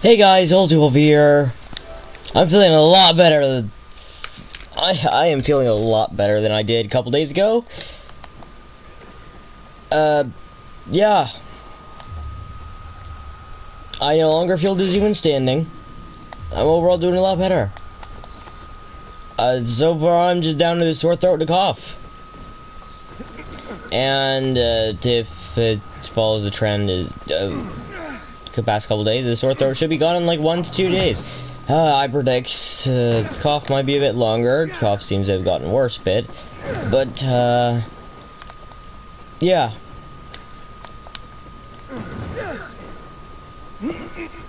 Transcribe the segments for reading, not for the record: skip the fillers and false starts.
Hey guys, Ulti-Wolf here. I'm feeling a lot better than I am feeling a lot better than I did a couple days ago. Yeah. I no longer feel dizzy when standing. I'm overall doing a lot better. So far I'm just down to the sore throat and a cough. And if it follows the trend, the past couple days, the sore throat should be gone in like 1 to 2 days. I predict cough might be a bit longer. Cough seems to have gotten worse a bit, but yeah.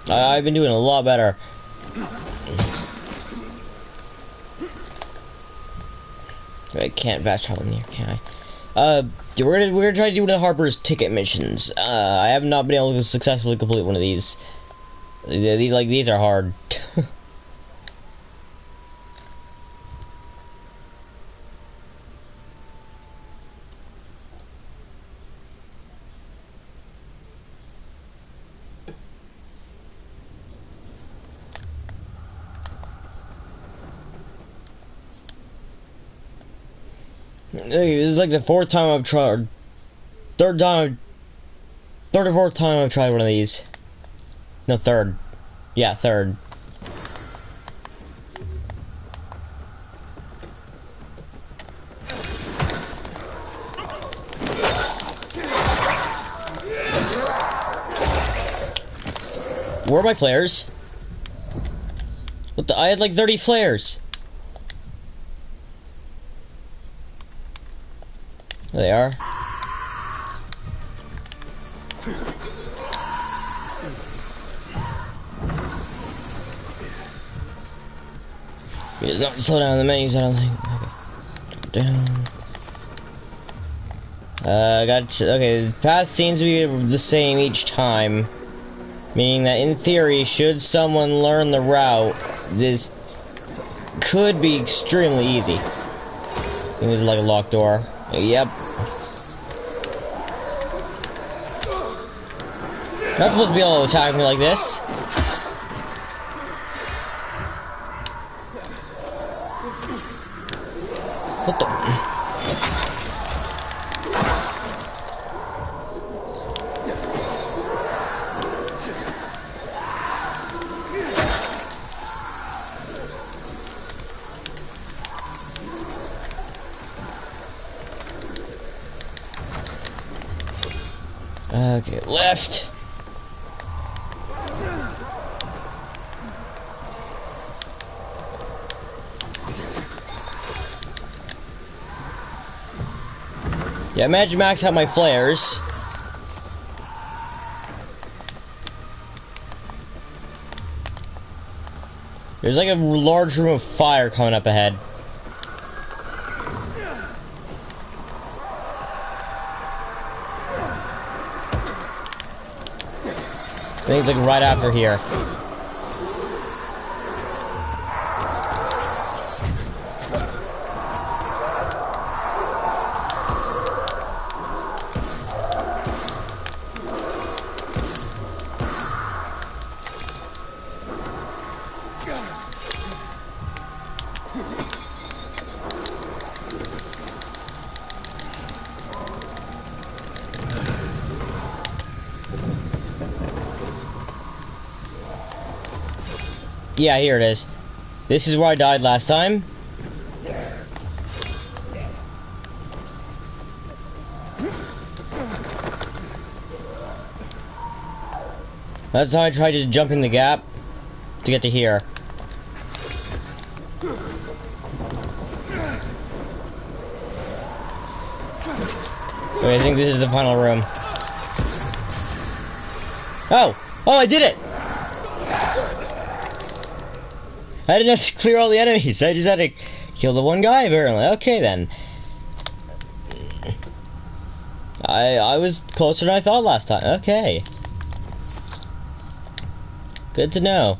I've been doing a lot better. I can't fast travel in here, can I? We're gonna try to do one of Harper's ticket missions. I have not been able to successfully complete one of these. These are hard. This is like the fourth time I've tried. Third or fourth time I've tried one of these. No, third. Yeah, third. Where are my flares? What the? I had like 30 flares. There they are. It does not slow down the menus, I don't think. Okay. Down. Okay, the path seems to be the same each time. Meaning that in theory, should someone learn the route, this could be extremely easy. I think there's like a locked door. Yep. Not supposed to be able to attack me like this. What the? Okay, left. Yeah, imagine max out my flares. There's like a large room of fire coming up ahead. I think it's like right after here. Yeah, here it is. This is where I died last time. That's how I tried to jump in the gap to get to here. Okay, I think this is the final room. Oh! Oh, I did it! I didn't have to clear all the enemies. I just had to kill the one guy, apparently. Okay, then. I was closer than I thought last time. Okay. Good to know.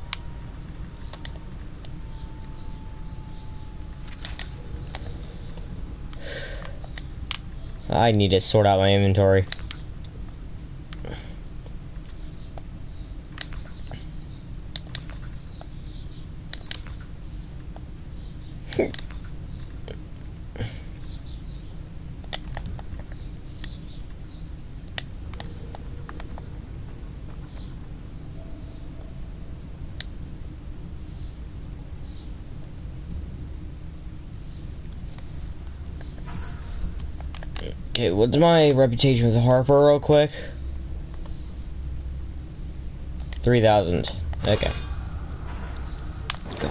I need to sort out my inventory. Okay, what's my reputation with Harper real quick? 3,000. Okay. Go.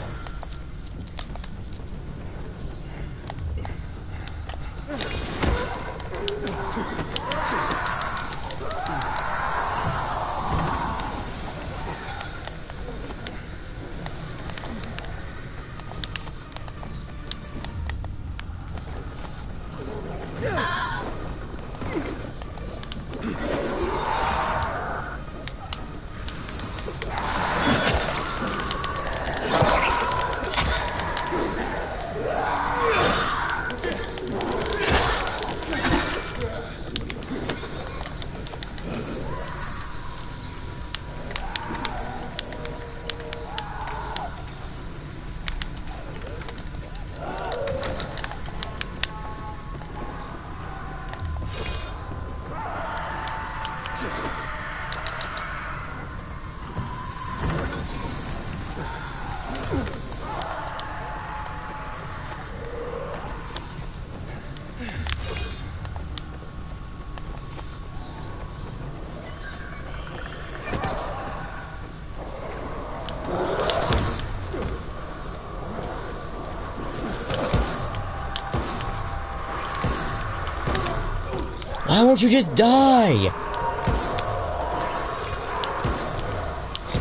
Why won't you just die?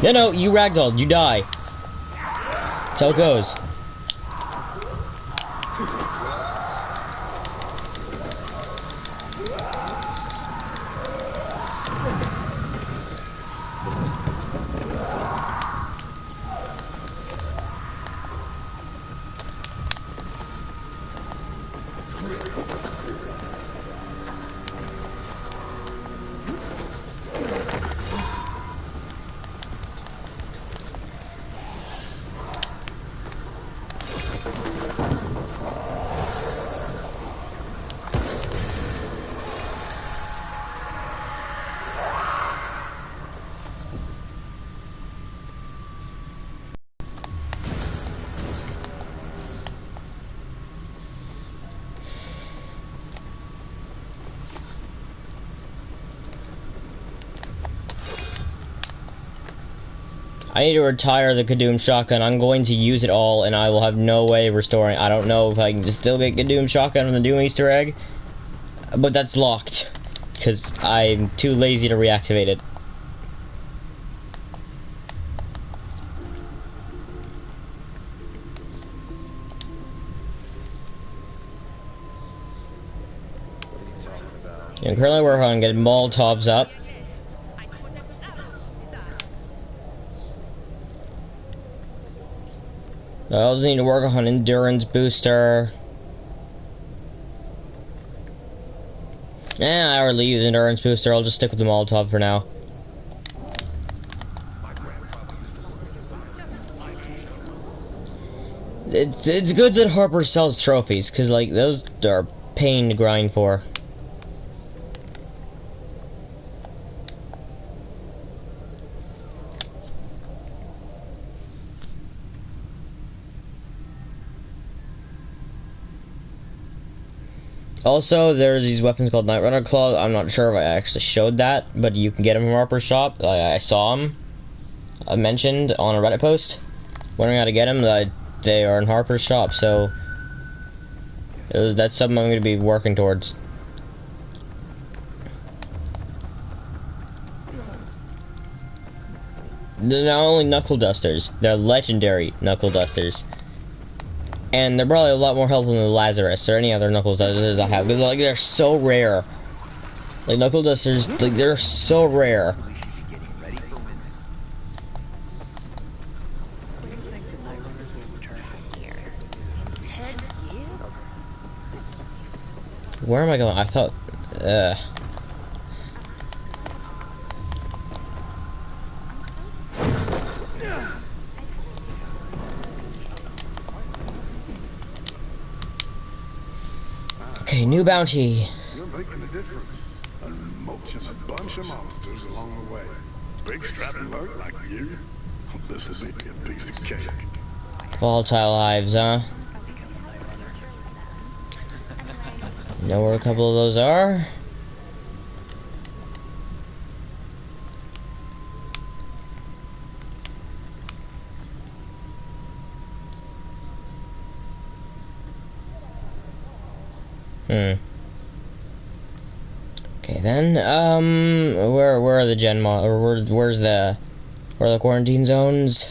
No, you ragdolled. You die. That's how it goes. I need to retire the Kadoom shotgun. I'm going to use it all, and I will have no way of restoring. I don't know if I can just still get Kadoom shotgun from the Doom Easter egg, but that's locked because I'm too lazy to reactivate it. I'm currently working on getting Molotovs up. I also need to work on endurance booster. I already use endurance booster. I'll just stick with the Molotov for now. It's good that Harper sells trophies, because like those are pain to grind for. Also, there's these weapons called Night Runner Claws. I'm not sure if I actually showed that, but you can get them from Harper's shop. I saw them mentioned on a Reddit post. Wondering how to get them. They are in Harper's shop, so that's something I'm going to be working towards. They're not only knuckle dusters, they're legendary knuckle dusters. And they're probably a lot more helpful than the Lazarus or any other knuckle dusters I have. Because like they're so rare. Like knuckle dusters, like they're so rare. Where am I going? I thought. Okay, new bounty. You're making a difference. And mulching a bunch of monsters along the way. Big strapping work like you. This'll be a piece of cake. Volatile hives, huh? Know where a couple of those are? Okay then, where are the gen mod, or where are the quarantine zones?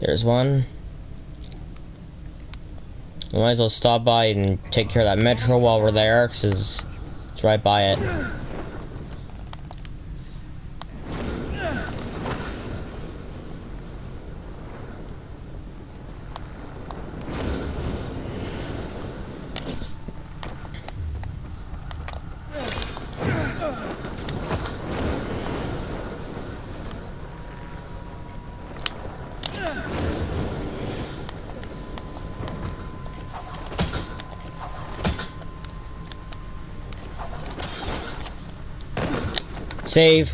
There's one. We might as well stop by and take care of that metro while we're there, because it's right by it. Save.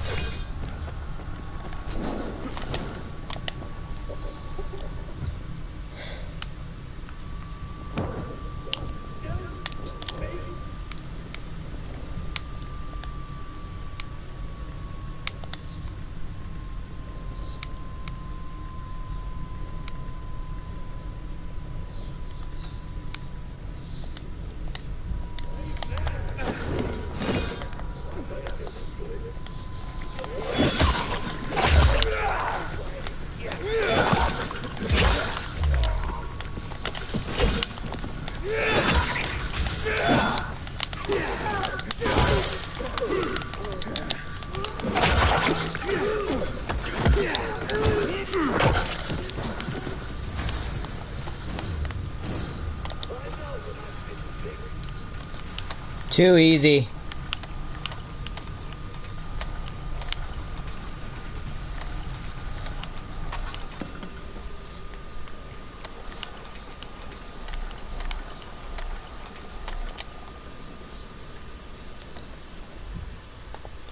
Too easy.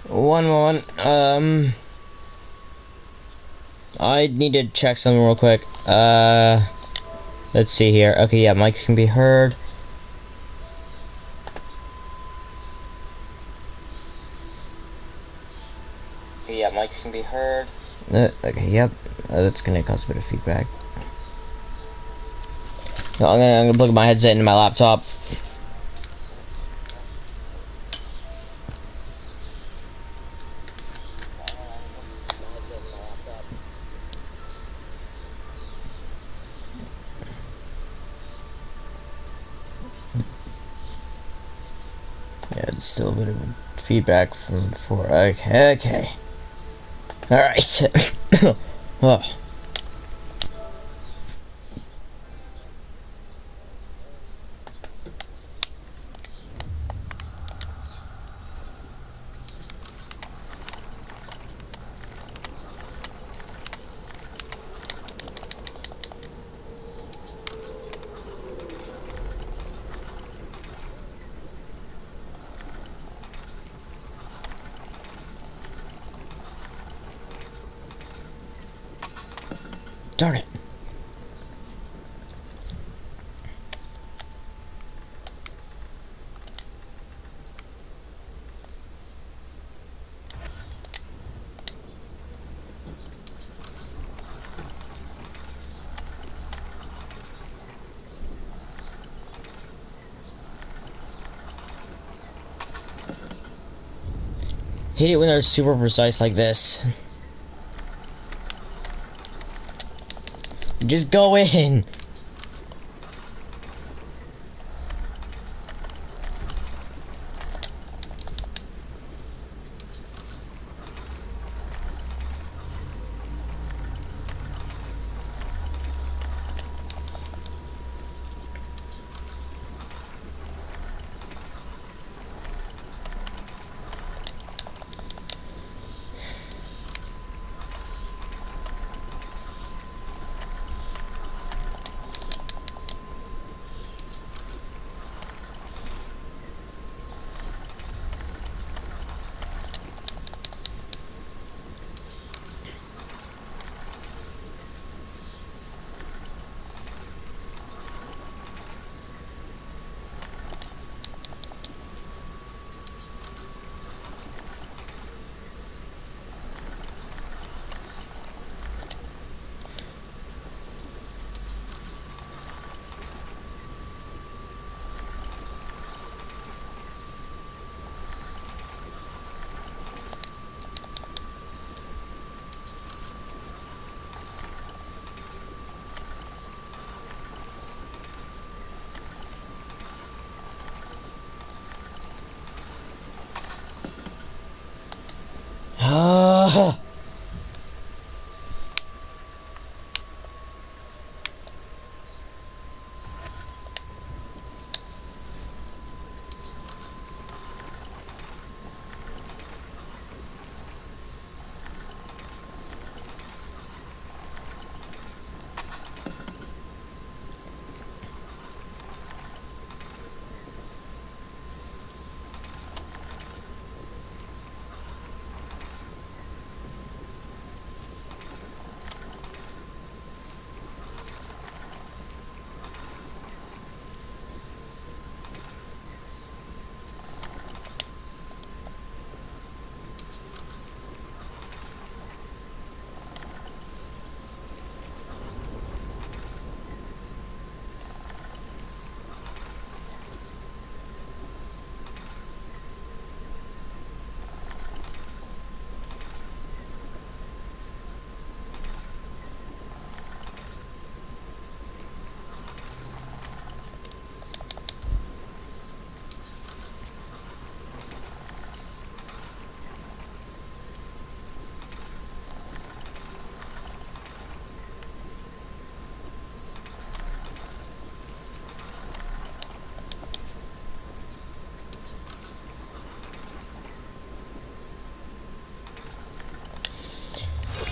One moment. I need to check something real quick. Let's see here. Okay, yeah, mic can be heard. Yeah, mic can be heard. Okay, yep. That's gonna cause a bit of feedback. No, I'm gonna plug my headset into my laptop. Yeah, it's still a bit of feedback from before. Okay. Alright. Oh. Darn it. Hate it when they're super precise like this. Just go in. Ugh.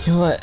You know what?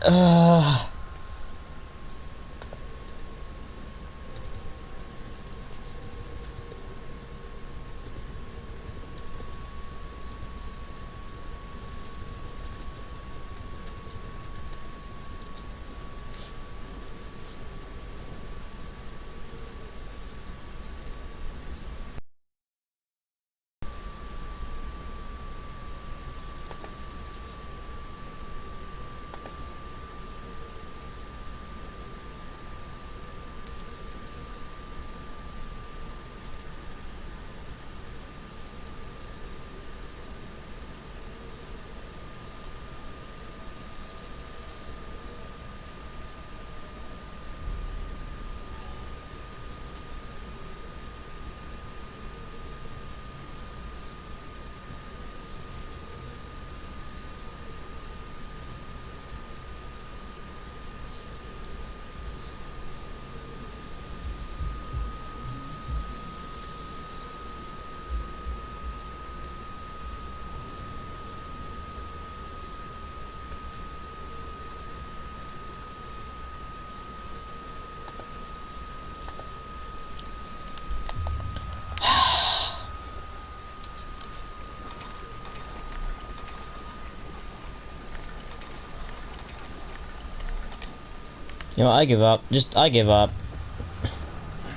You know, I give up. I give up.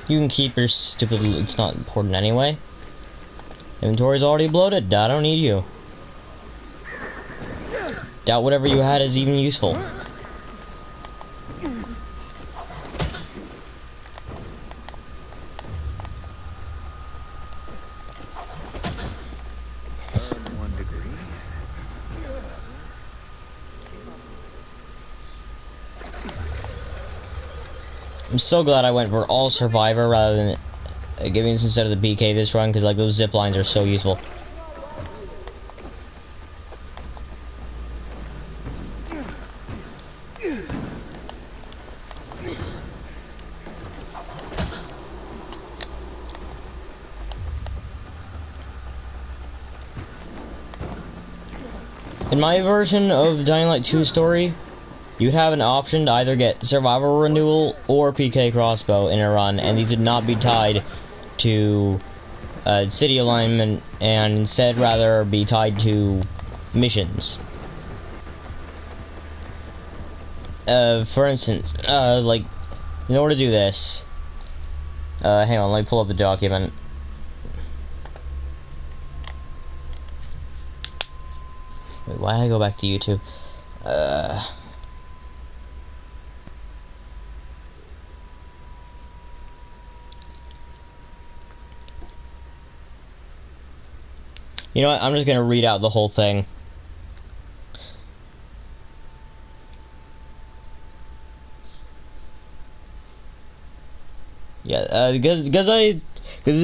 You can keep your stupid, it's not important anyway. Inventory's already bloated. I don't need you. Doubt whatever you had is even useful. I'm so glad I went for all survivor rather than giving this instead of the BK this run, because like those zip lines are so useful. In my version of the Dying Light 2 story, you'd have an option to either get survival renewal or PK crossbow in a run, and these would not be tied to city alignment, and instead rather be tied to missions. For instance, like, in order to do this, hang on, let me pull up the document. Wait, why did I go back to YouTube? You know what? I'm just gonna read out the whole thing. Yeah, because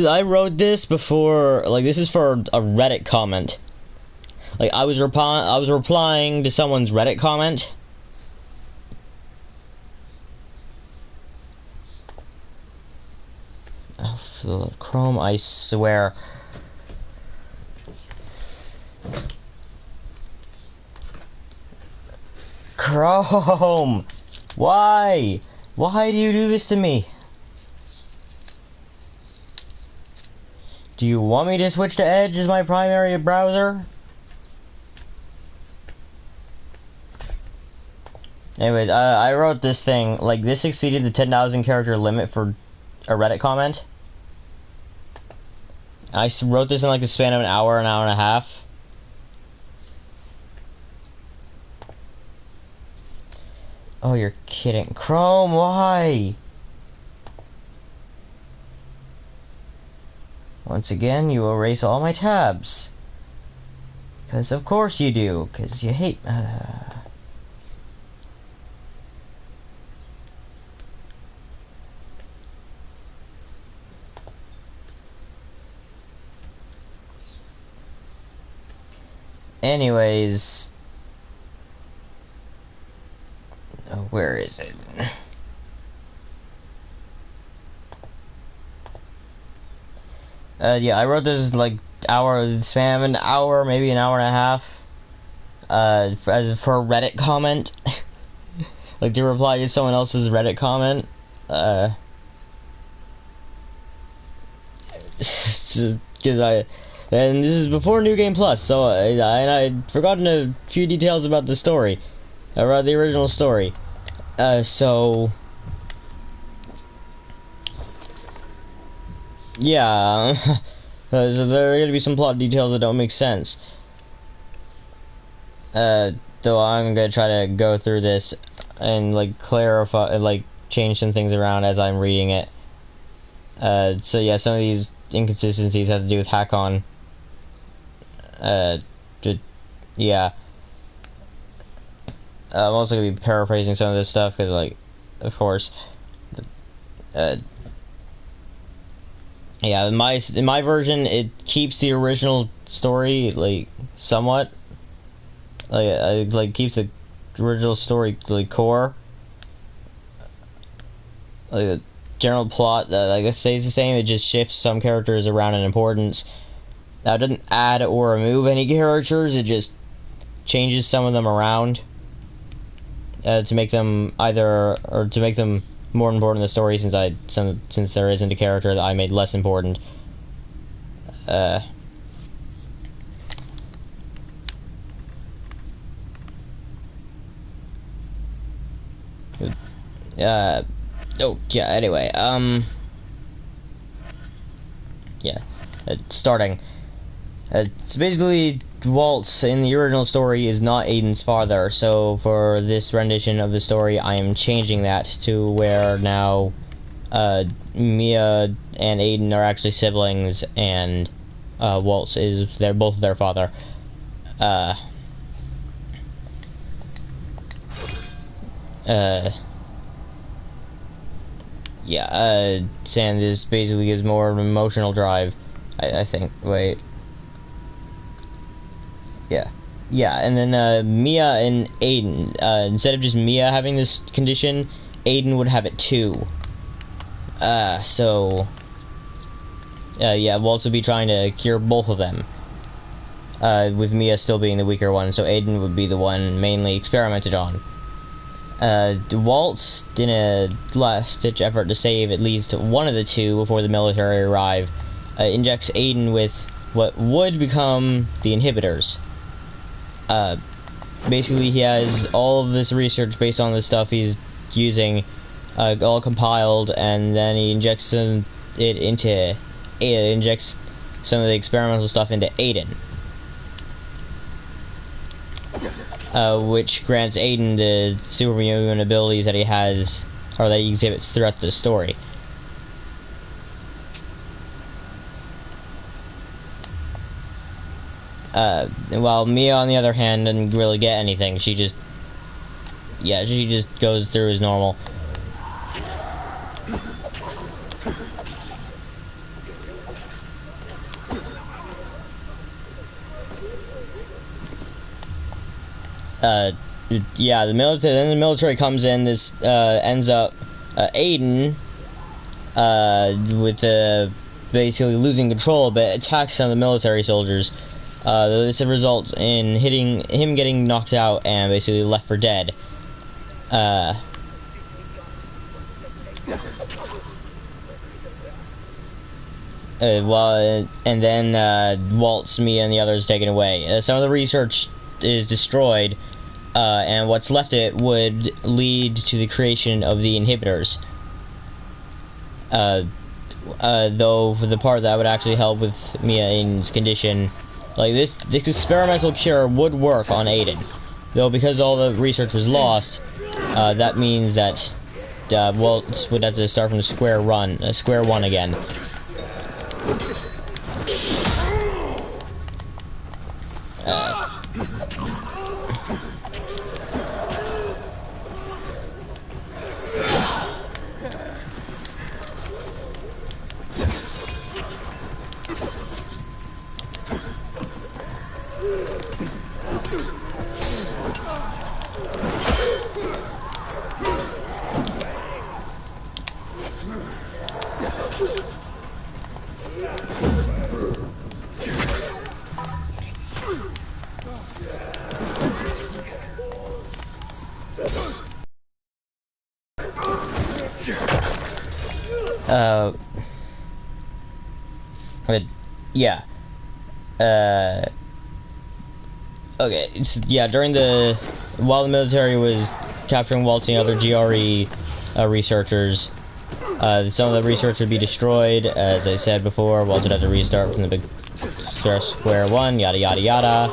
I wrote this before, like, this is for a Reddit comment. Like, I was replying to someone's Reddit comment. Oh, for the Chrome, I swear. Chrome! Why? Why do you do this to me? Do you want me to switch to Edge as my primary browser? Anyways, I wrote this thing, like, this exceeded the 10,000 character limit for a Reddit comment. I wrote this in, like, the span of an hour and a half. Oh, you're kidding. Chrome, why? Once again, you erase all my tabs. Because of course you do, because you hate... Anyways... Oh, where is it? Yeah, I wrote this like span of an hour, maybe an hour and a half. As for a Reddit comment, like to reply to someone else's Reddit comment. Because and this is before New Game Plus, so I'd forgotten a few details about the story, about the original story. So. Yeah, so there are going to be some plot details that don't make sense. Though I'm going to try to go through this and, like, clarify, like, change some things around as I'm reading it. So yeah, some of these inconsistencies have to do with Hakon. Yeah. I'm also going to be paraphrasing some of this stuff, because, like, of course, yeah, in my version, it keeps the original story, like, somewhat. Like keeps the original story, like, core. Like, the general plot, like, it stays the same, it just shifts some characters around in importance. Now, it doesn't add or remove any characters, it just changes some of them around. To make them to make them more important in the story, since there isn't a character that I made less important. Oh yeah, anyway, yeah, starting. It's basically Walt in the original story is not Aiden's father, so for this rendition of the story, I am changing that to where now Mia and Aiden are actually siblings, and Walt is both their father. Yeah, saying this basically gives more emotional drive, I think. Wait. Yeah, and then Mia and Aiden, instead of just Mia having this condition, Aiden would have it too. So yeah, Walt would be trying to cure both of them, with Mia still being the weaker one, so Aiden would be the one mainly experimented on. Walt, in a last-ditch effort to save at least one of the two before the military arrive, injects Aiden with what would become the inhibitors. Basically, he has all of this research based on the stuff he's using, all compiled, and then he injects injects some of the experimental stuff into Aiden, which grants Aiden the superhuman abilities that he has, or that he exhibits throughout the story. While Mia, on the other hand, didn't really get anything. She just goes through as normal. yeah, then the military comes in. This ends up Aiden with basically losing control, but attacks some of the military soldiers. This results in him getting knocked out and basically left for dead. And then Walt's, Mia, and the others taken away. Some of the research is destroyed, and what's left of it would lead to the creation of the inhibitors. Though for the part that would actually help with Mia Aiden's condition, like this experimental cure would work on Aiden. Though because all the research was lost, that means that Walt would have to start from square one again. Yeah. Okay, yeah, while the military was capturing Walt and other GRE researchers, some of the research would be destroyed. As I said before, Walt would have to restart from the big square one, yada yada yada.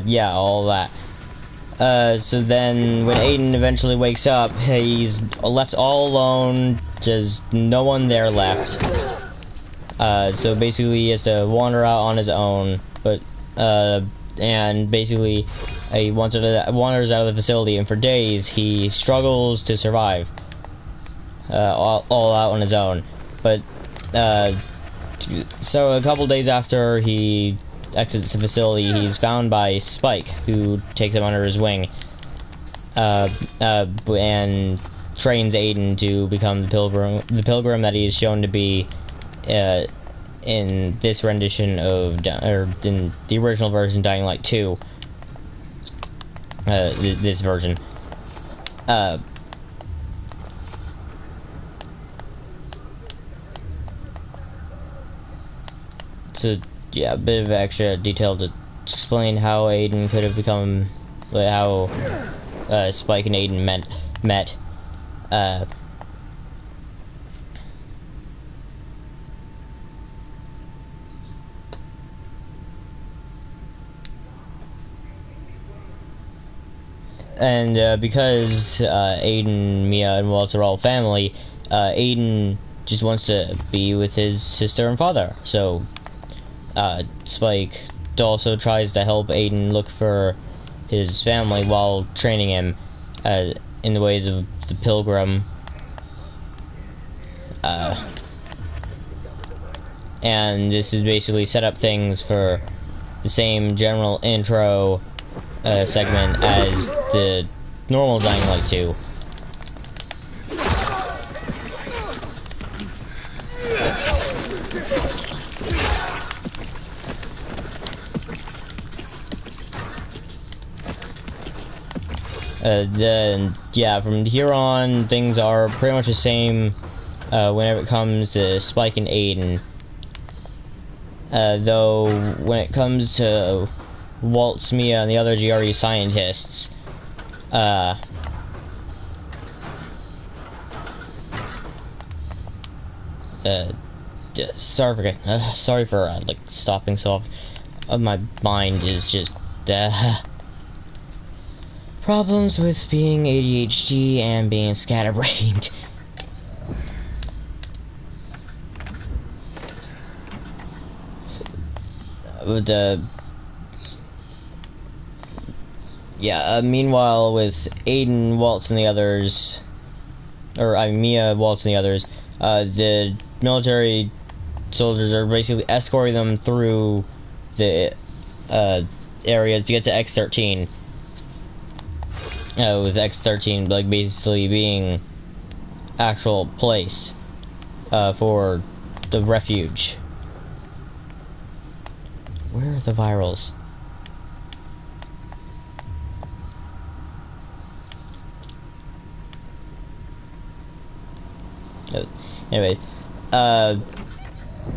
Yeah, all that. So then when Aiden eventually wakes up, he's left all alone, just no one there left. So basically he has to wander out on his own, but and basically he wanders out of the facility, and for days he struggles to survive all out on his own. But so a couple days after he exits the facility, he's found by Spike, who takes him under his wing and trains Aiden to become the pilgrim that he is shown to be in this rendition of, or in the original version, Dying Light 2. This version. So yeah, a bit of extra detail to explain how Aiden could have become, how Spike and Aiden met. And because Aiden, Mia, and Walt are all family, Aiden just wants to be with his sister and father. So Spike also tries to help Aiden look for his family while training him in the ways of the pilgrim. And this is basically set up things for the same general intro segment as the normal Dying Light 2. Then, yeah, from here on, things are pretty much the same whenever it comes to Spike and Aiden. Though, when it comes to Walt, Mia, and the other GRE scientists, sorry for like stopping so off. My mind is just problems with being ADHD and being scatterbrained. But yeah. Meanwhile, with Aiden, Waltz, and the others, or Mia, Waltz, and the others, the military soldiers are basically escorting them through the areas to get to X-13. With X-13 like basically being actual place for the refuge. Where are the virals? Anyway,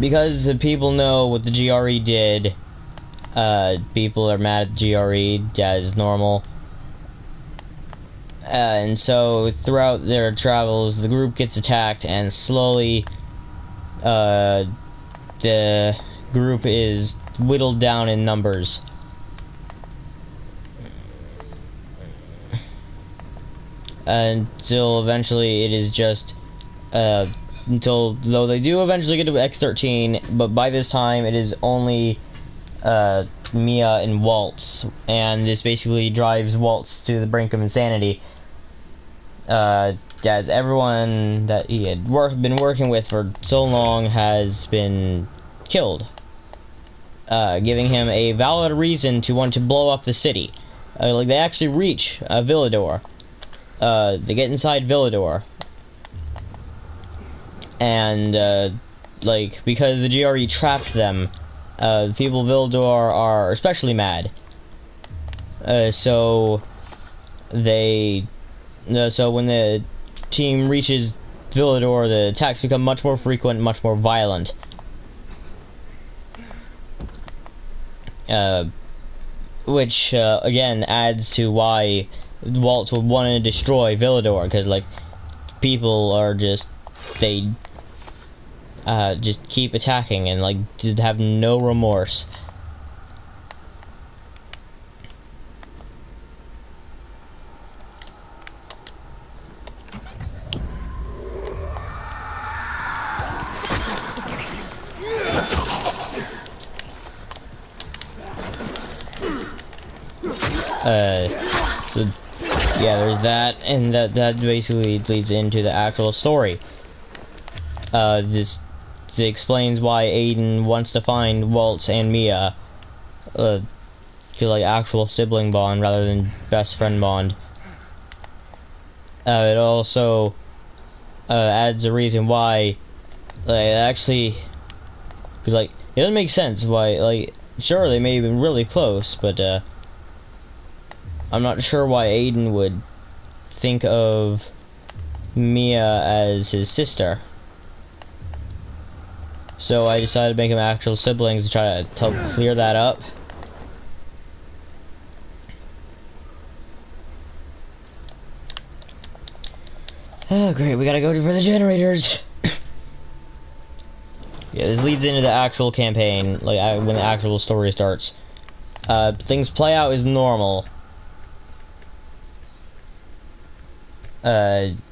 because the people know what the GRE did, people are mad at the GRE as normal. And so throughout their travels, the group gets attacked, and slowly the group is whittled down in numbers. Until eventually it is just though they do eventually get to X-13, but by this time it is only Mia and Waltz, and this basically drives Waltz to the brink of insanity. As everyone that he had been working with for so long has been killed, giving him a valid reason to want to blow up the city. Like, they actually reach Villador. They get inside Villador, and like, because the GRE trapped them, the people of Villador are especially mad. So when the team reaches Villador, the attacks become much more frequent, much more violent. Which again adds to why Waltz would want to destroy Villador, because like people are just keep attacking and like have no remorse. So yeah, there's that, and that basically leads into the actual story. This explains why Aiden wants to find Waltz and Mia, to like actual sibling bond rather than best friend bond. It also adds a reason why, like, actually, because like it doesn't make sense why, like, sure they may have been really close, but I'm not sure why Aiden would think of Mia as his sister. So I decided to make them actual siblings to try to help clear that up. Oh great, we gotta go for the generators. Yeah, this leads into the actual campaign, like when the actual story starts. Things play out as normal.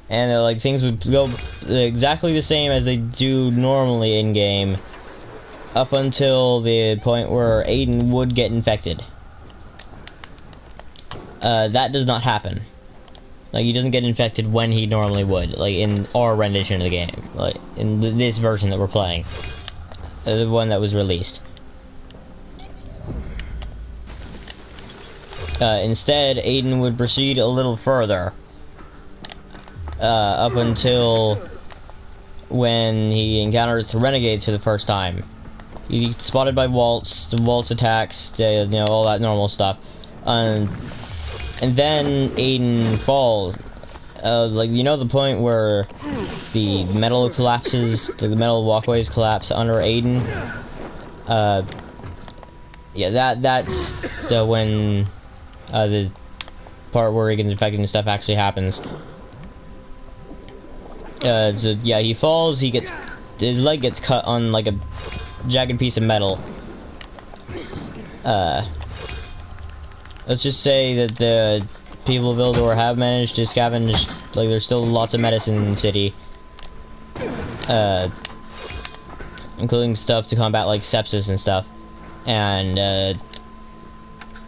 And like things would go exactly the same as they do normally in game, up until the point where Aiden would get infected. That does not happen. Like, he doesn't get infected when he normally would, like in our rendition of the game, like in this version that we're playing, the one that was released. Instead, Aiden would proceed a little further. Up until when he encounters the renegades for the first time. He gets spotted by Waltz, the Waltz attacks, you know, all that normal stuff. And then Aiden falls. Like, you know the point where the metal collapses, the metal walkways collapse under Aiden? Yeah, that's when the part where he gets infected and stuff actually happens. So yeah, he falls, his leg gets cut on like a jagged piece of metal. Let's just say that the people of Villador have managed to scavenge, like, there's still lots of medicine in the city. Including stuff to combat like sepsis and stuff. and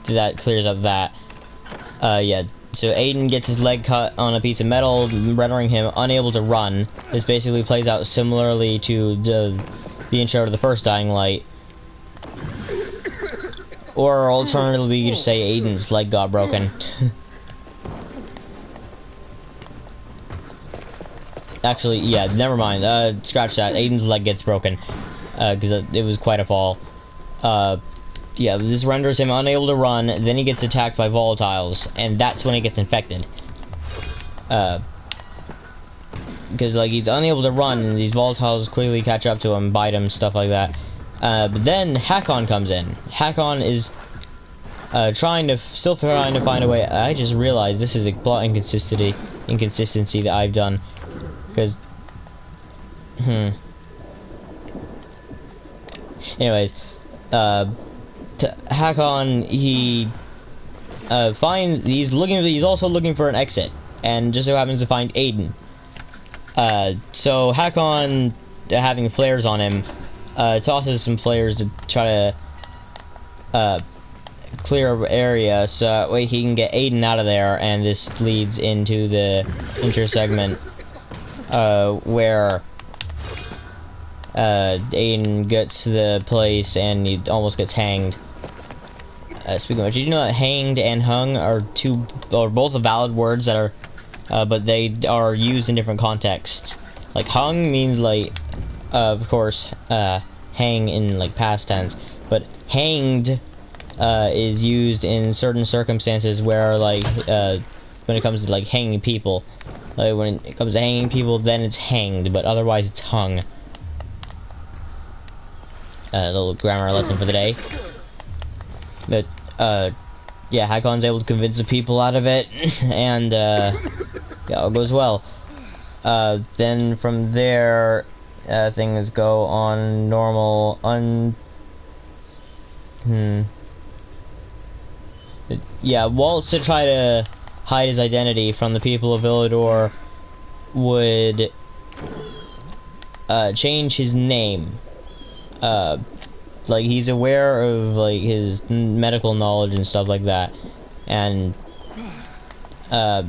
that clears up that. Yeah. So Aiden gets his leg cut on a piece of metal, rendering him unable to run. This basically plays out similarly to the intro to the first Dying Light. Or alternatively, you could say Aiden's leg got broken. Actually, yeah, never mind. Scratch that. Aiden's leg gets broken. Because it was quite a fall. Yeah, this renders him unable to run, then he gets attacked by volatiles, and that's when he gets infected. Because, like, he's unable to run, and these volatiles quickly catch up to him, bite him, stuff like that. But then Hakon comes in. Hakon is still trying to find a way. I just realized this is a plot inconsistency that I've done. Because, anyways, Hakon, he's also looking for an exit, and just so happens to find Aiden. So Hakon, having flares on him, tosses some flares to try to clear an area so that way he can get Aiden out of there, and this leads into the intersegment where Aiden gets to the place and he almost gets hanged. Speaking of which, did you know that hanged and hung are both valid words that are, but they are used in different contexts. Like hung means like, of course, hang in like past tense, but hanged is used in certain circumstances where like when it comes to like hanging people. Like when it comes to hanging people, then it's hanged, but otherwise it's hung. A little grammar lesson for the day. But yeah, Hakon's able to convince the people out of it, and yeah, all goes well. Then from there, things go on normal. Yeah, Waltz, to try to hide his identity from the people of Villador, would change his name. Like, he's aware of like his medical knowledge and stuff like that, and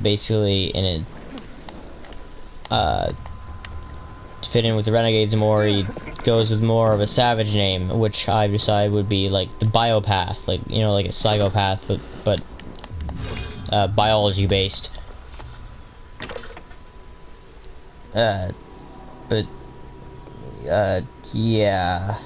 basically in it to fit in with the Renegades more, he goes with more of a savage name, which I decided would be like the Biopath, like, you know, like a psychopath, but biology based. But yeah.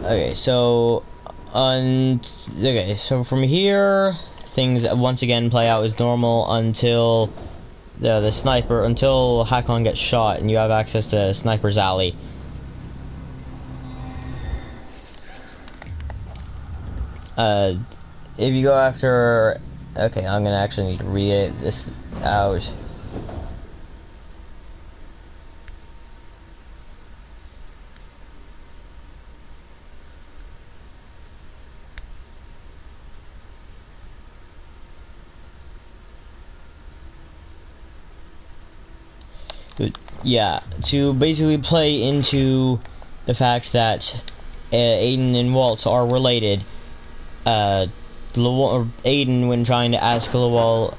Okay, so so from here, things once again play out as normal until until Hakon gets shot and you have access to Sniper's Alley. If you go after, okay, I'm gonna actually need to read this out. Yeah, to basically play into the fact that Aiden and Waltz are related. Aiden, when trying to ask Lawan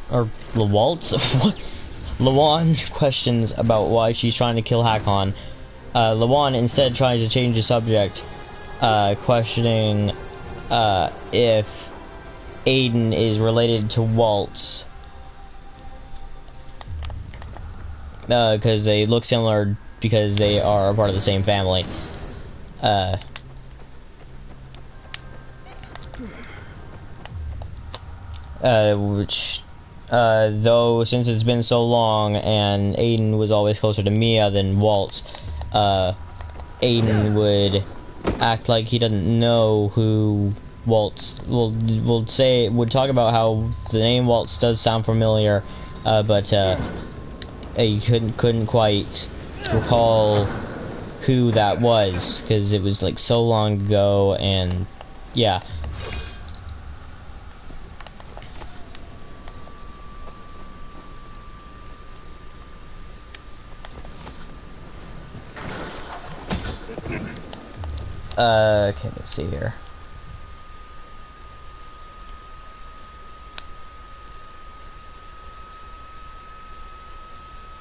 questions about why she's trying to kill Hakon, Lawan instead tries to change the subject, questioning if Aiden is related to Waltz. Because they look similar because they are a part of the same family. Though since it's been so long and Aiden was always closer to Mia than Waltz, Aiden would act like he doesn't know who Waltz would talk about how the name Waltz does sound familiar, but he couldn't quite recall who that was because it was like so long ago, and yeah. Okay, let's see here.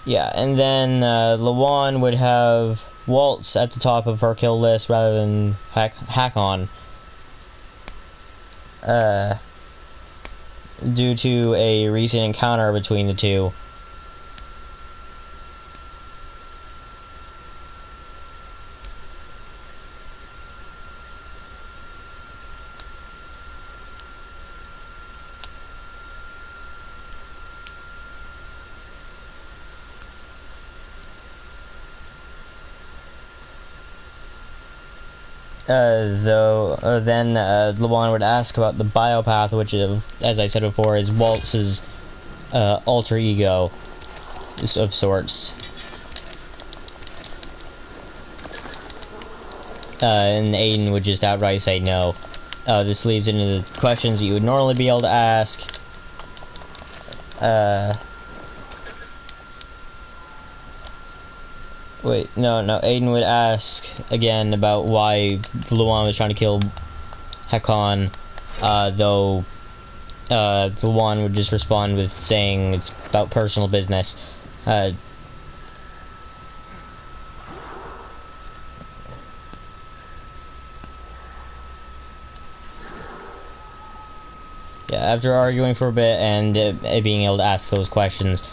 Yeah, and then Lawan would have Waltz at the top of her kill list rather than Hakon. Due to a recent encounter between the two. Then Lawan would ask about the biopath, which, as I said before, is Waltz's alter ego of sorts. And Aiden would just outright say no. This leads into the questions that you would normally be able to ask. Wait, no, Aiden would ask again about why Lawan was trying to kill Hakon, though Lawan would just respond with saying it's about personal business. Yeah, after arguing for a bit and being able to ask those questions,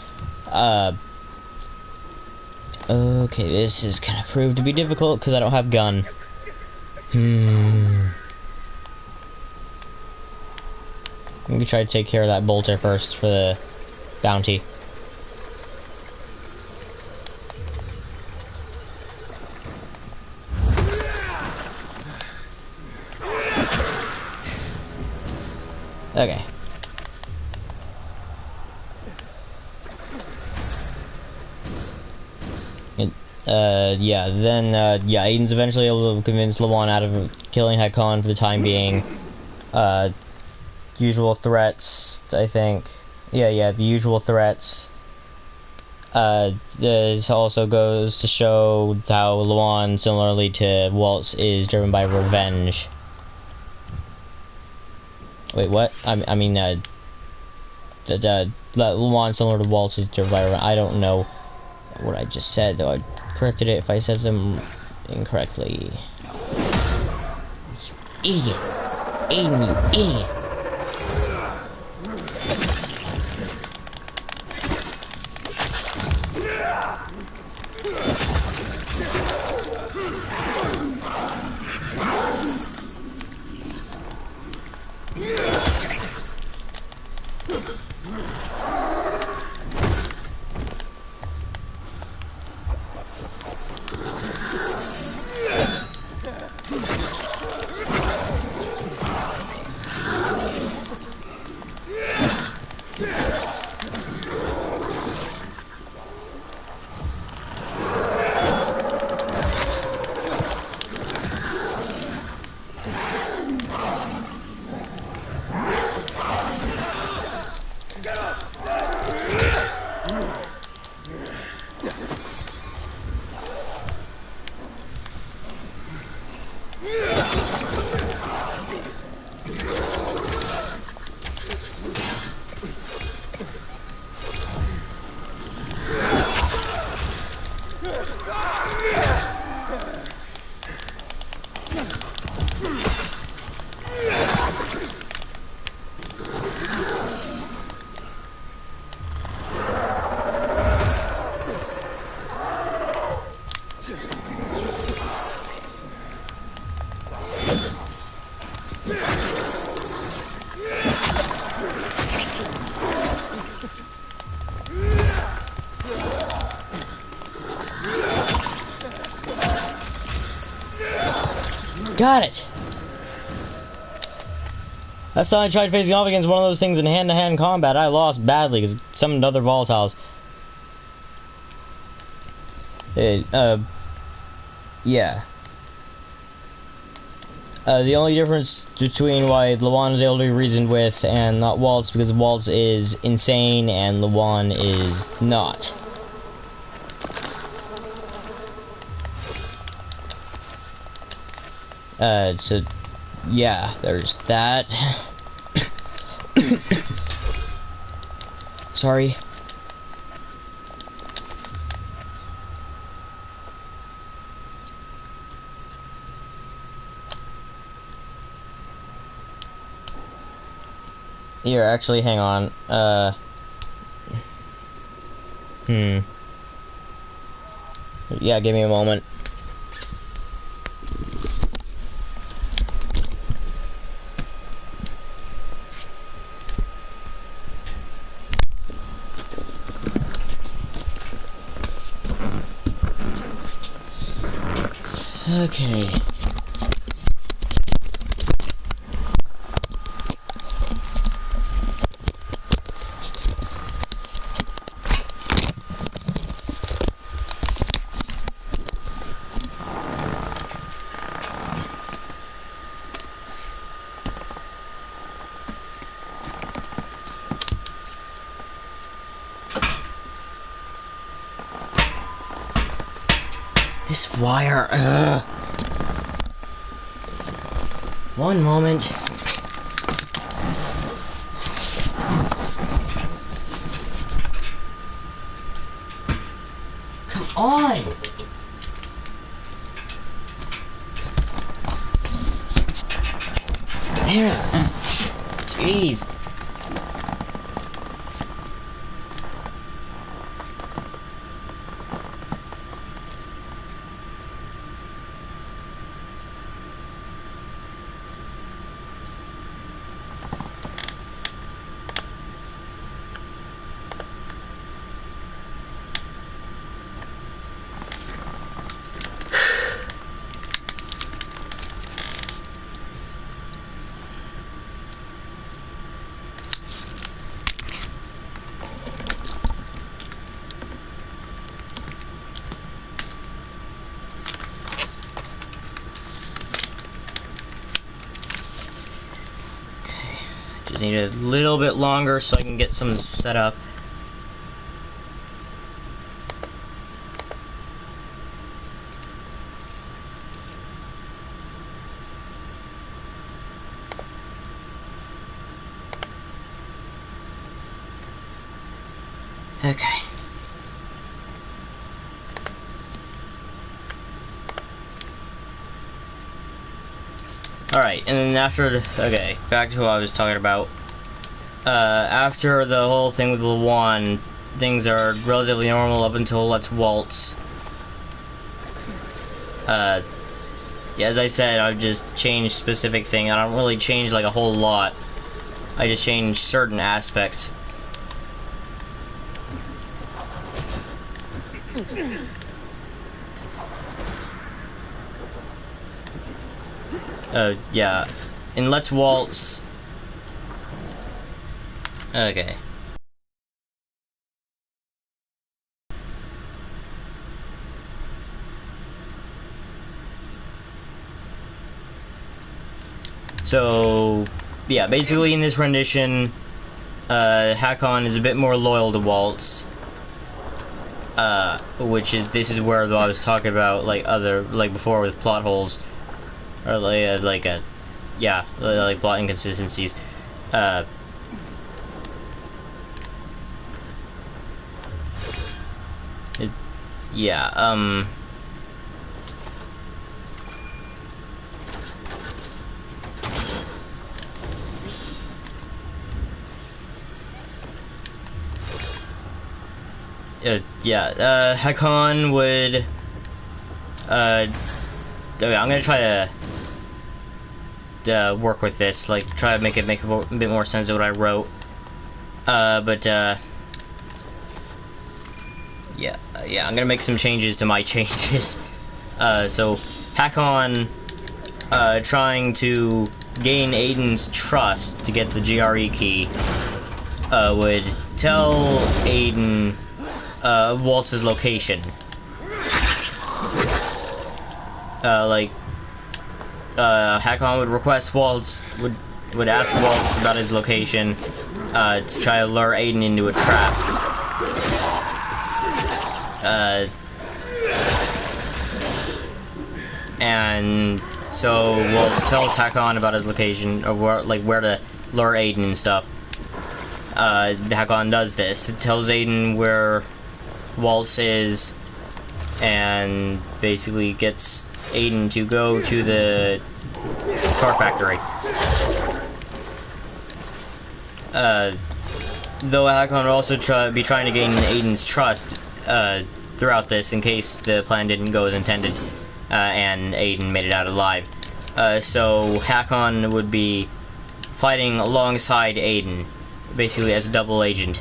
okay, this is gonna prove to be difficult because I don't have gun. I'm gonna try to take care of that bolter first for the bounty. Okay. Yeah, then, yeah, Aiden's eventually able to convince Lawan out of killing Hakon for the time being. Usual threats, I think. Yeah, the usual threats. This also goes to show how Lawan, similarly to Waltz, is driven by revenge. Wait, what? I mean, Lawan, similar to Waltz, is driven by revenge. I don't know what I just said, though. I corrected it if I said them incorrectly. You idiot! Aiden, you idiot! Got it! Last time I tried facing off against one of those things in hand-to-hand combat, I lost badly because it summoned other volatiles. Yeah. The only difference between why Lawan is able to be reasoned with and not Waltz, because Waltz is insane and Lawan is not. So, yeah, there's that. Sorry. Here, actually, hang on. Yeah, give me a moment. Okay. This wire, One moment. Come on! There! Jeez! Just need a little bit longer so I can get some set up. Okay. Alright, and then after the... Okay, back to what I was talking about. After the whole thing with the wand, things are relatively normal up until Let's Waltz. Yeah, as I said, I've just changed specific thing. I don't really change like a whole lot. I just change certain aspects. Yeah. In Let's Waltz... Okay. So, yeah, basically in this rendition, Hakon is a bit more loyal to Waltz. This is where I was talking about, like before with plot holes. Or like plot inconsistencies. Hakon would okay, I'm gonna try to work with this, like try to make a bit more sense of what I wrote. Yeah, I'm gonna make some changes to my changes. So Hakon trying to gain Aiden's trust to get the GRE key would tell Aiden Waltz's location. Hakon would request Waltz, would ask Waltz about his location, to try to lure Aiden into a trap. And So Waltz tells Hakon about his location, or where to lure Aiden and stuff. Hakon does this. It tells Aiden where Waltz is, and basically gets Aiden to go to the car factory. Though Hakon would also be trying to gain Aiden's trust throughout this, in case the plan didn't go as intended, and Aiden made it out alive. So Hakon would be fighting alongside Aiden, basically as a double agent.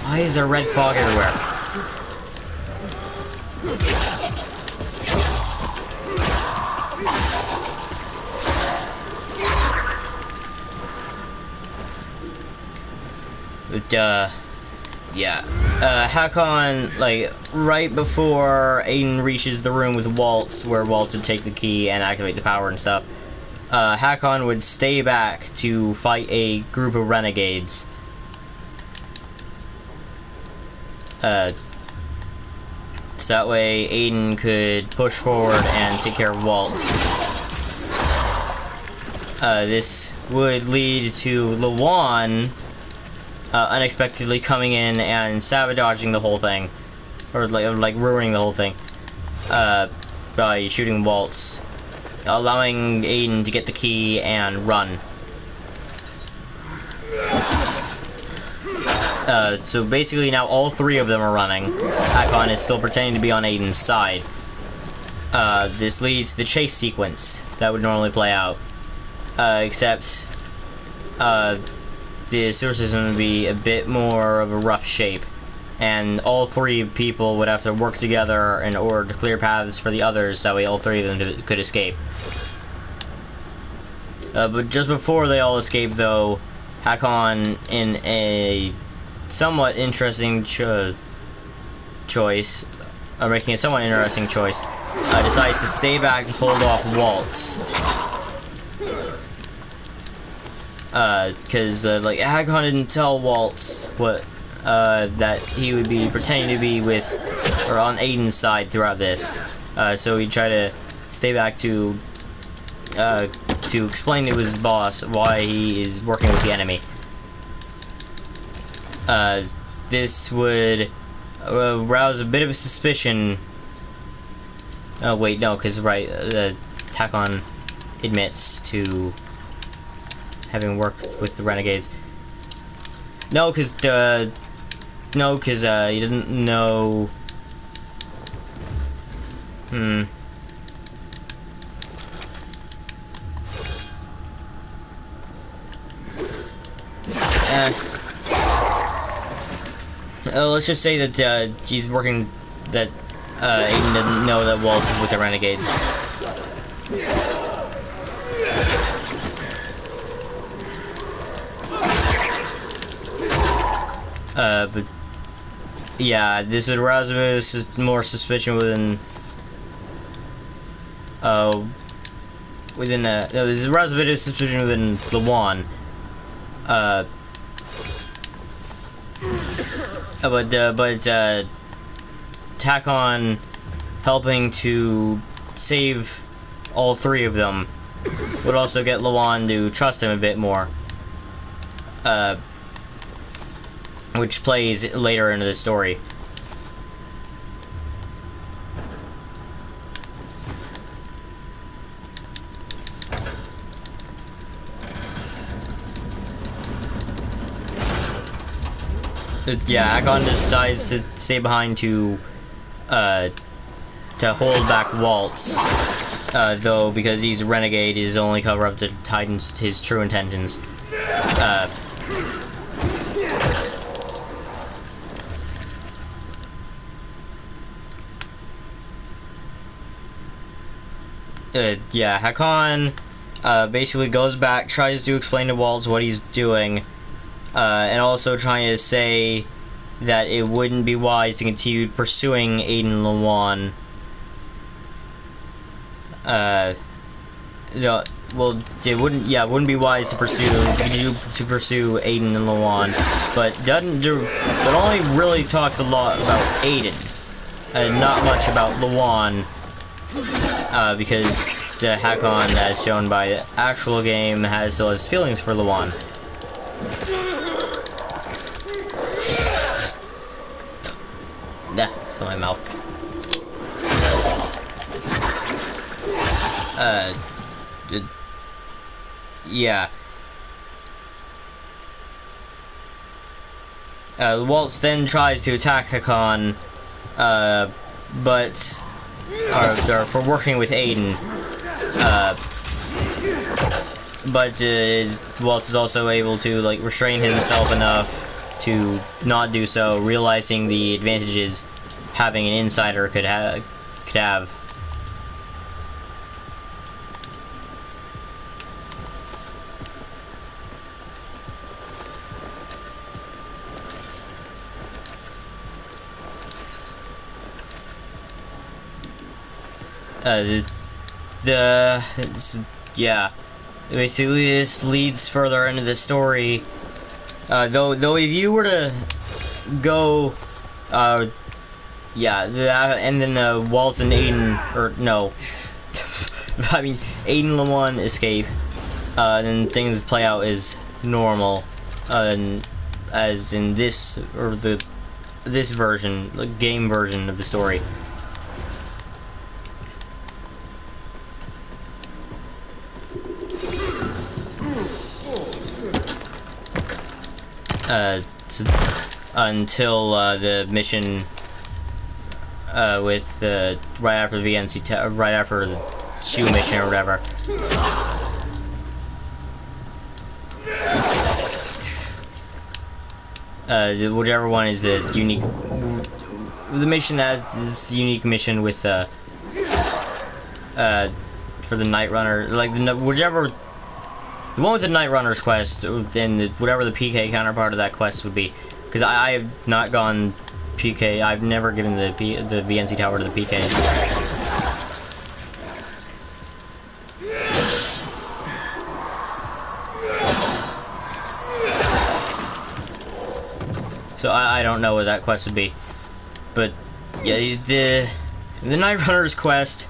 Why is there red fog everywhere? But, yeah. Hakon, like, right before Aiden reaches the room with Waltz, where Waltz would take the key and activate the power and stuff, Hakon would stay back to fight a group of renegades. So that way Aiden could push forward and take care of Waltz. This would lead to Lawan unexpectedly coming in and sabotaging the whole thing, or like ruining the whole thing, by shooting Waltz, allowing Aiden to get the key and run. So basically now all three of them are running. Hakon is still pretending to be on Aiden's side. This leads to the chase sequence that would normally play out, except the sewer system would be a bit more of a rough shape, and all three people would have to work together in order to clear paths for the others, that way all three of them could escape. But just before they all escape, though, Hakon, in a somewhat interesting choice, making a somewhat interesting choice, decides to stay back to hold off Waltz. Because like Hakon didn't tell Waltz what that he would be pretending to be with or on Aiden's side throughout this, so he tried to stay back to explain to his boss why he is working with the enemy. This would rouse a bit of a suspicion. Oh wait, no, because right, Hakon admits to having worked with the renegades. No, because he didn't know. Let's just say that he's working. That Aiden didn't know that Waltz is with the renegades. But yeah, this would arouse a bit more suspicion within. No, this aroused a bit of suspicion within Lawan. But Hakon helping to save all three of them would also get Lawan to trust him a bit more. Which plays later into the story. Yeah, Hakon decides to stay behind to hold back Waltz, though because he's a renegade, he's only cover up to hide his true intentions. Yeah, Hakon basically goes back, tries to explain to Waltz what he's doing, and also trying to say that it wouldn't be wise to continue pursuing Aiden Lawan. well, it wouldn't be wise to pursue Aiden and Lawan, but only really talks a lot about Aiden, and not much about Lawan, because the Hakon, as shown by the actual game, still has feelings for Lawan. Nah, it's in my mouth. Yeah. Waltz then tries to attack Hakon, but for working with Aiden. But Waltz is also able to like restrain himself enough to not do so, realizing the advantages having an insider could have. Basically this leads further into the story. Though if you were to go, and then Waltz and Aiden, or no, I mean Aiden and Lawan escape, then things play out as normal, as in this version, the game version of the story. Until the mission with right after the VNC, right after the shoe mission or whatever. Whichever one is the unique, the mission that is the unique mission with for the Night Runner, like whichever. The one with the Night Runner's quest, and whatever the PK counterpart of that quest would be, because I have not gone PK. I've never given the VNC tower to the PK. So I don't know what that quest would be, but yeah, the Night Runner's quest.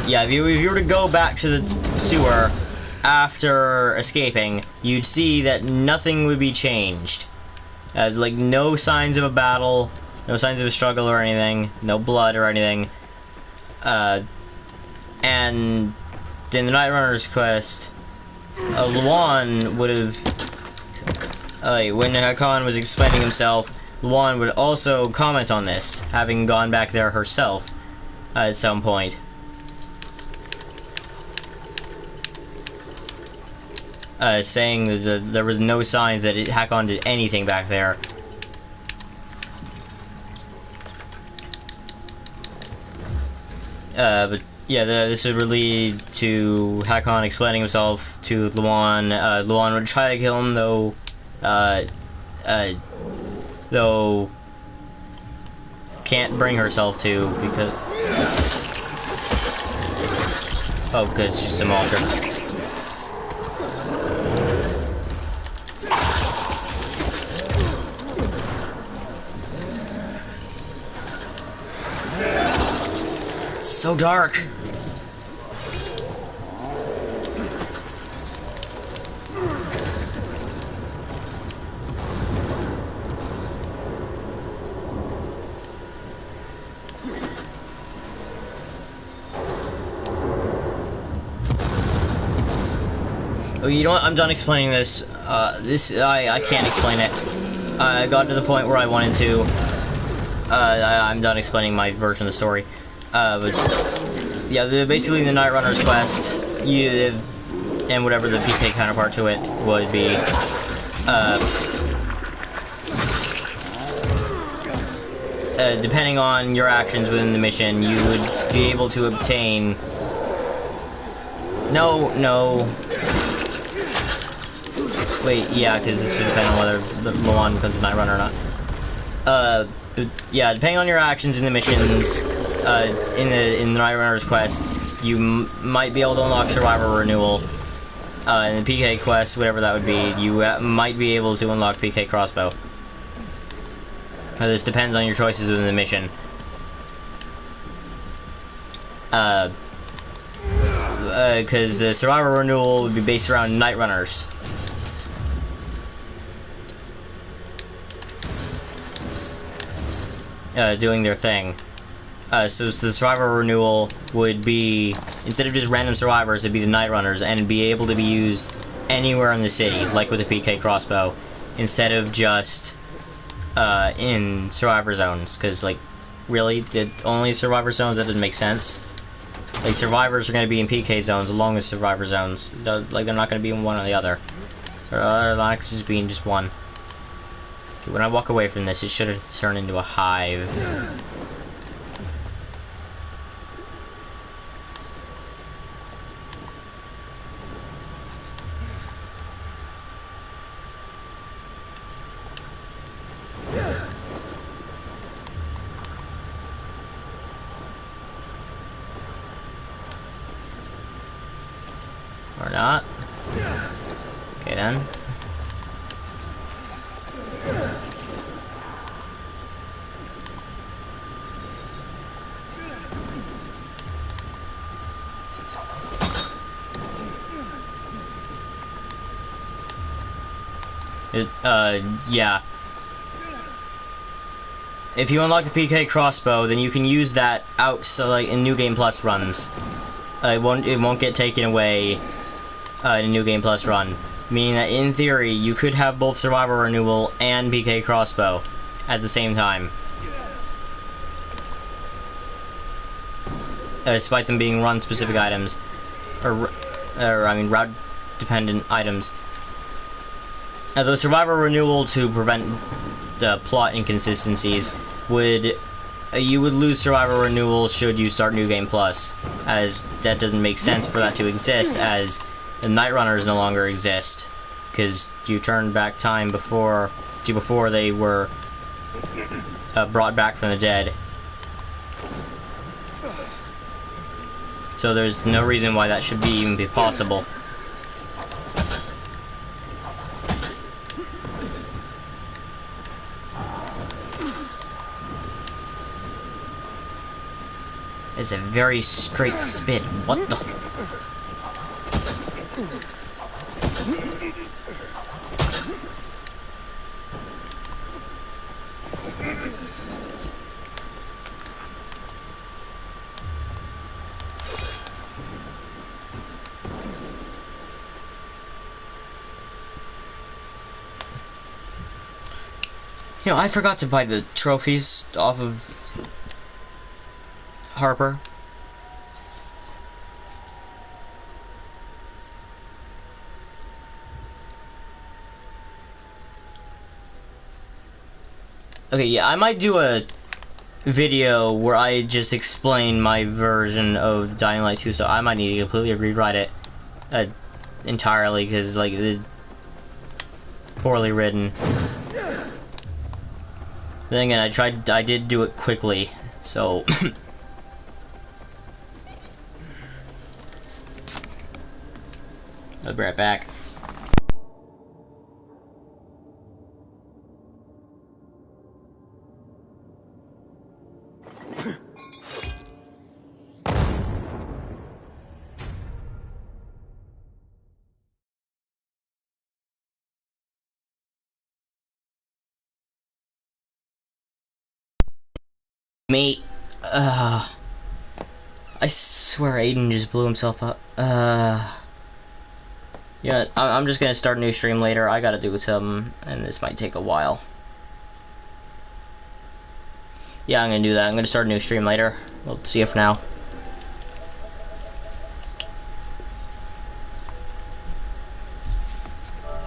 Yeah, if you were to go back to the sewer after escaping, you'd see that nothing would be changed. Like, no signs of a battle, no signs of a struggle or anything, no blood or anything. And in the Night Runner's quest, Lawan would have... when Hakon was explaining himself, Lawan would also comment on this, having gone back there herself at some point. Saying that there was no signs that Hakon did anything back there. But yeah, this would lead to Hakon explaining himself to Lawan. Lawan would try to kill him, though can't bring herself to, because... Oh, good, it's just a Malter. So dark. Oh, you know what? I'm done explaining this. I can't explain it. I got to the point where I wanted to. I'm done explaining my version of the story. But yeah, basically the Night Runner's quest, and whatever the PK counterpart to it would be, depending on your actions within the mission, you would be able to obtain... No. Wait, yeah, because this would depend on whether the Lawan becomes a Night Runner or not. But yeah, depending on your actions in the missions, in the Night Runner's quest, you might be able to unlock Survivor Renewal. In the PK quest, whatever that would be, you might be able to unlock PK Crossbow. This depends on your choices within the mission. Because the Survivor Renewal would be based around Night Runners. Doing their thing. So the Survivor Renewal would be, instead of just random survivors, it'd be the Night Runners, and be able to be used anywhere in the city, like with the PK Crossbow, instead of just in Survivor Zones, because, like, really, only Survivor Zones, that doesn't make sense. Like, survivors are going to be in PK zones along with Survivor Zones. Like, they're not going to be in one or the other. Or they're not just being just one. Okay, when I walk away from this, it should have turned into a hive. Or not. Okay then. Yeah. If you unlock the PK crossbow, then you can use that out, so like in New Game Plus runs. It won't get taken away in a New Game Plus run. Meaning that in theory, you could have both Survivor Renewal and PK crossbow at the same time. Despite them being run-specific items. Or I mean, route-dependent items. The Survivor Renewal, to prevent the plot inconsistencies, you would lose Survivor Renewal should you start New Game Plus, as that doesn't make sense for that to exist, as the Night Runners no longer exist, because you turned back time before they were brought back from the dead. So there's no reason why that should even be possible. It's a very straight spin. What the? You know, I forgot to buy the trophies off of Harper. Okay, yeah, I might do a video where I just explain my version of Dying Light 2, so I might need to completely rewrite it entirely, because, like, it's poorly written. Then again, I did do it quickly, so... I'll be right back. Mate, I swear Aiden just blew himself up. Yeah, I'm just gonna start a new stream later. I gotta do something, and this might take a while. Yeah, I'm gonna do that. I'm gonna start a new stream later. We'll see you for now.